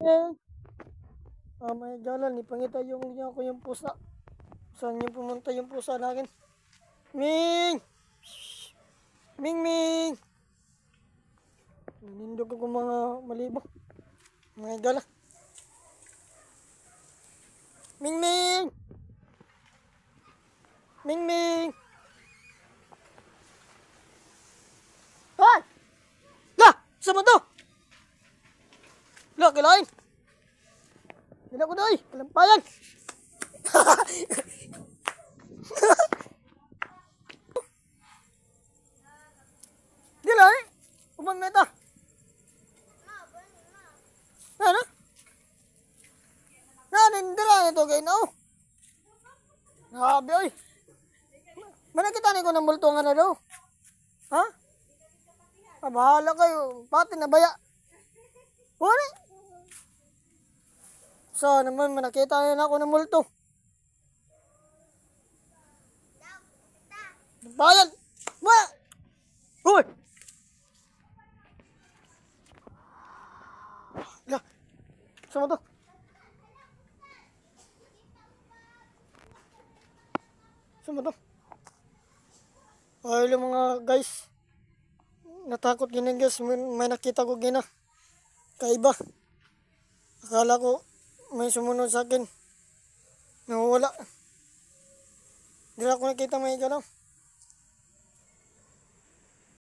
Eh, may jalan, ipangita yung niya ako yung pusa. Saan yung pumunta yung pusa natin? Ming! Ming Ming! Nindog ako mga malibang. Mga gala. Ming Ming! Ming Ming! Hoy! Lah! Sama to! Lah, kilain! Kila ko doy! Kalampayan! Dila eh! Umang na ito! Ano? Nindira na ito kayo na oh! Nakabi oy! Manakita ni ko ng multungan na daw. Ha? Bahala kayo. Pati na baya. Wala. Saan naman manakita na ako ng multo. Bayan. Ba. Hoy. Ya. Sama to. Sama to. Ay, mga guys. Natakot gina guys. May nakita ko gina. Kaiba. Akala ko may sumunod sa akin. Nawala. Hindi ako nakita may galaw.